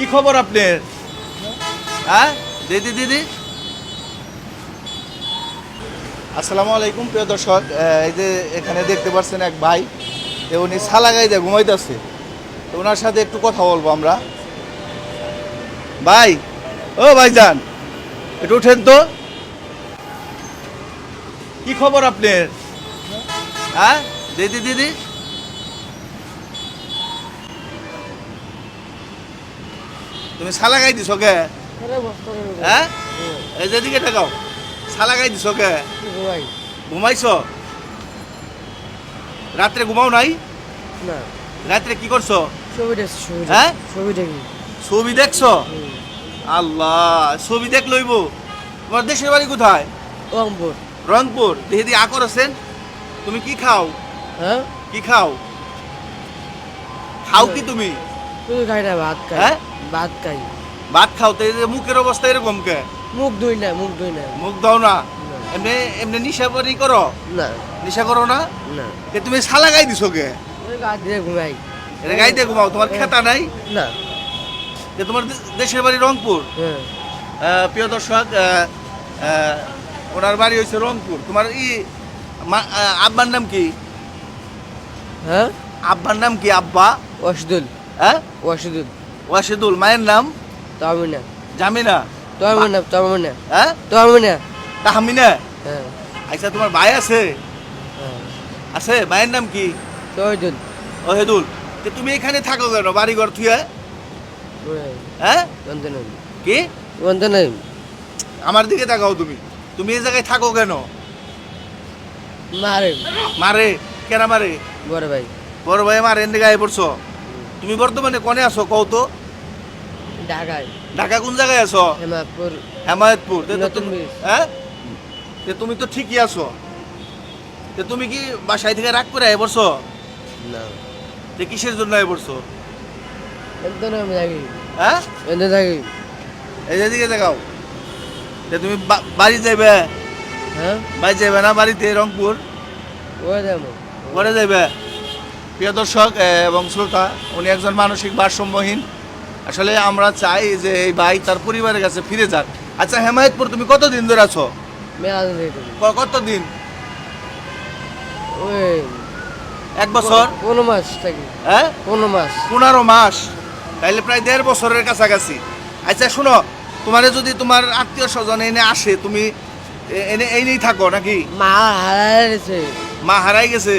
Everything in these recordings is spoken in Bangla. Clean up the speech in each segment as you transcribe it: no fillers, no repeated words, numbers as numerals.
কি খবর আপনার? হ্যাঁ দিদি দিদি, আসসালামু আলাইকুম প্রিয় দর্শক। এই যে এখানে দেখতে পাচ্ছেন এক ভাই, উনি সালাগাইতে ঘুমাইতেছে। তো ওনার সাথে একটু কথা বলবো আমরা। ভাই, ও ভাইজান, একটু উঠেন তো। কি খবর আপনার? হ্যাঁ দিদি দিদি, তুমি সালাগাই দিছো কে? হ্যাঁ এই যে দিকে টাকাও, সালাগাই দিছো কে? ঘুমাইছো? রাত্রে ঘুমাও নাই? না, রাত্রে কি করছো? ছবি দেখছি, ছবি দেখি, হ্যাঁ? ছবি দেখি। ছবি দেখছো? আল্লাহ, ছবি দেখ লইব। তোমার দেশের বাড়ি কোথায়? রংপুর। রংপুর। দেখি দি আকর আছেন। তুমি কি খাও? হ্যাঁ, কি খাও? খাও কি তুমি? শুধু খাই না, ভাত খাই। হ্যাঁ? ভাত খাই। ভাত খাও তো, এই যে মুখের অবস্থা এরকম কে? মুখ ধুই না, মুখ ধুই না। মুখ দাও না? না। এমনি এমনি নিশা পানি করো? না, নিশা করো না? না। তে তুমি সালাগাই দিছো কে? ওই গা দিয়ে ঘুমাই। এটা গাইতে ঘুমাও, তোমার খেতা নাই? না। যে তোমার দেশের বাড়ি রংপুর। হ্যাঁ, প্রিয় দর্শক, ওনার বাড়ি হয়েছে রংপুর। তোমার আব্বার নাম কি? হ্যাঁ, আব্বার নাম কি? আব্বা? ওয়াসিদুল। হ্যাঁ, ওয়াসিদুল। ওয়াশিদুল। মায়ের নাম? তামিনা। জামিনা। তামিনা, তামিনা। হ্যাঁ, তামিনা। তাহমিনা। হ্যাঁ, আচ্ছা, তোমার ভাই আছে? হ্যাঁ। আছে? ভাইয়ের নাম কি? শহীদুল। ওহেদুল। তো তুমি এখানে থাকো কেন বাড়ি ঘর থুয়ে? ওই, হ্যাঁ, বন্ধনাই। কি? বন্ধনাই। আমার দিকে তাকাও তুমি। তুমি এই জায়গায় থাকো কেন? মারে। মারে? কেন মারে? বড় ভাই। বড় ভাই মারে, এনে গায়ে পড়ছো? তুমি বর্তমানে কোনে আছো কও তো? ঢাকায়। ঢাকা কোন জায়গায় আছো? হেমাপুর। হেমায়তপুর। নতুন ব্রিজ। হ্যাঁ, তে তুমি তো ঠিকই আছো। তে তুমি কি বাসায় থেকে রাগ করে আয় পড়ছো? না। তে কিসের জন্য আয় পড়ছো? এত না আমি থাকি। হ্যাঁ, এত থাকি। এই যে দিকে দেখাও। তে তুমি বাড়ি যাইবে? হ্যাঁ, বাড়ি যাইবে না বাড়িতে রংপুর? ওই যাবো। পরে যাইবে? প্রিয় দর্শক এবং শ্রোতা, উনি একজন মানসিক ভারসাম্যহীন। আসলে আমরা চাই যে এই ভাই তার পরিবারের কাছে ফিরে যাক। আচ্ছা, হেমায়তপুর তুমি কতদিন ধরে আছো? মেলা দিন থেকে থাকি। কতদিন? ওই 1 বছর? 15 মাস থাকি। হ্যাঁ, 15 মাস। 15 মাস। তাইলে প্রায় 1.5 বছরের কাছাকাছি। আচ্ছা শুনো, তোমারে যদি তোমার আত্মীয় স্বজন এনে আসে, তুমি এনে এই থাকো নাকি? মা হারাইছে। মা হারাই গেছে?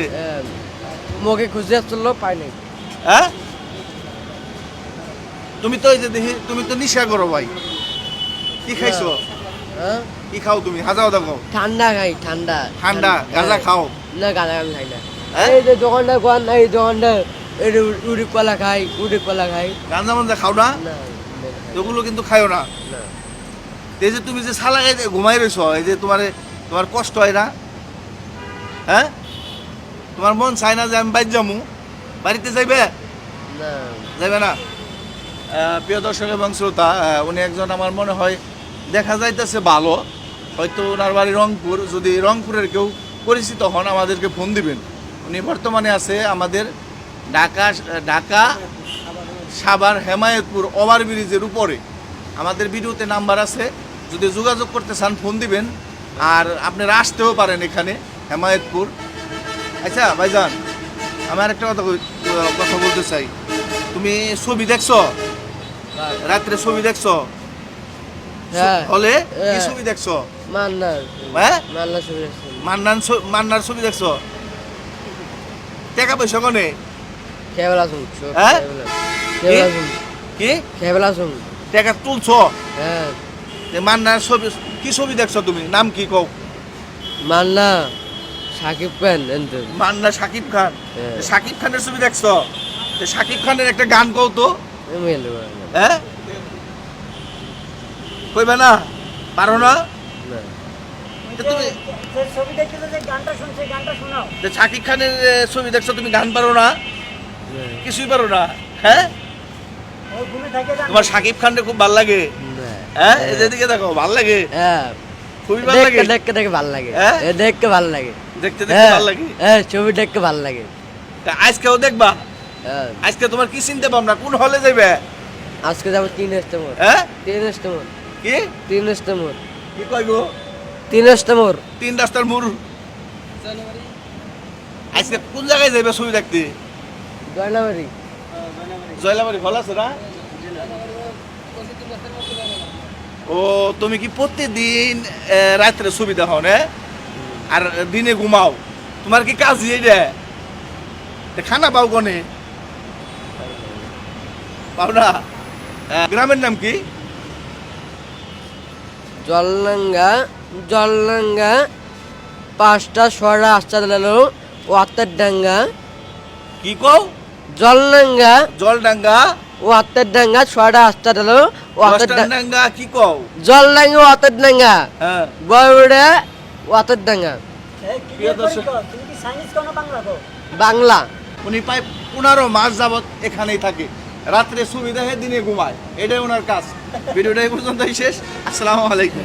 মোকে খুঁজে আসছিল, পাই নাই। হ্যাঁ, তুমি তো এই যে দেখি তুমি তো নিশা করো ভাই। কি খাইছো? হ্যাঁ, কি খাও তুমি? হাজাও দেখো। ঠান্ডা খাই, ঠান্ডা। ঠান্ডা গাঁজা খাও? না, গাঁজা আমি খাই না। হ্যাঁ? এই যে দোকানটা কোন, এই দোকানটা এই উড়ি কলা খাই, উড়ি কলা খাই। গাঁজা মঞ্জা খাও না? না, এগুলো কিন্তু খাইও না। না। এই যে তুমি যে সালাগাই ঘুমাই রয়েছো, এই যে তোমার কষ্ট হয় না? হ্যাঁ, তোমার মন চায় না যে আমি বাইর যামু? বাড়িতে যাইবে? না। যাইবে না? প্রিয় দর্শক এবং শ্রোতা, উনি একজন আমার মনে হয় দেখা যাইতেছে ভালো। হয়তো ওনার বাড়ি রংপুর। যদি রংপুরের কেউ পরিচিত হন আমাদেরকে ফোন দিবেন। উনি বর্তমানে আছে আমাদের ঢাকা সাভার হেমায়তপুর ওভারব্রিজের উপরে। আমাদের ভিডিওতে নাম্বার আছে, যদি যোগাযোগ করতে চান ফোন দিবেন। আর আপনারা আসতেও পারেন এখানে হেমায়তপুর। আচ্ছা ভাইজান, আমি আরেকটা কথা বলতে চাই। তুমি ছবি দেখছো? রাত্রে ছবি দেখছো? হ্যাঁ। হলে কি হ্যাঁ। ছবি দেখছো? মান্না। হ্যাঁ, মান্না শুনে আসছে। মান্নার ছবি দেখছো? টাকা পয়সা কনে? খেবেলা শুন। হ্যাঁ? খেবেলা শুন। কি খেবেলা শুন। টাকা তুলছো? হ্যাঁ। মান্নার ছবি, কি ছবি দেখছো তুমি? নাম কি কও? মান্না সাকিব খান এনতে। মান্না শাকিব খান? হ্যাঁ। শাকিব খানের ছবি দেখছো? শাকিব খানের একটা গান কও তো। এমএলএ। হ্যাঁ, কইবে না? পারো না? না। তো তুমি ছবি দেখতে যে গানটা শুনছে, গানটা শোনাও। যে শাকিব খানের ছবি দেখছো, তুমি গান পারো না? না। কিছুই পারো না? হ্যাঁ, ওই ঘুমে থাকে গান। তোমার শাকিব খানকে খুব ভালো লাগে? না। হ্যাঁ, এদিকে দেখো, ভালো লাগে, হ্যাঁ। খুবই ভালো লাগে। দেখতে ভালো লাগে। হ্যাঁ? দেখতে ভালো লাগে। দেখতে দেখতে ভালো লাগে। হ্যাঁ, ছবি দেখতে ভালো লাগে। তা আজকেও দেখবা? হ্যাঁ। আজকে তোমার কি চিন্তা ভাবনা, কোন হলে যাইবে? আজকে যাবো 3 স্টেমর হ্যাঁ 3 স্টেমর কি 3 স্টেমর কি কইব 3 স্টেমর 3 রাস্তার মোড় আজকে কোন জায়গায় যাবে ছবি দেখতে গয়নাবাড়ি জয়লাবাড়ি ভালো আছে না ও তুমি কি প্রতিদিন রাত্রে ছবি দেখো না আর দিনে ঘুমাও তোমার কি কাজ এইটা খানা পাও কোনে পাও না গ্রামের নাম কি জলনাঙ্গা 5টা 6টা আস্তা দিলো ওয়াত্তার ডাঙ্গা কি কও জলনাঙ্গা জলডাঙ্গা ওয়াত্তার ডাঙ্গা 6টা আস্তা দিলো ওয়াত্তার ডাঙ্গা কি কও জলনাঙ্গা ওয়াত্তার ডাঙ্গা হ্যাঁ বড় ওয়াত্তার ডাঙ্গা এই প্রিয় ক্লিয়ার দর্শক। করি তো, তুমি কি চাইনিজ কোন বাংলা কো বাংলা উনি প্রায় 15 মাস যাবত এখানেই থাকে রাত্রে ছবি দেখে দিনে ঘুমায় এটাই ওনার কাজ ভিডিওটা এই পর্যন্তই শেষ আসসালামু আলাইকুম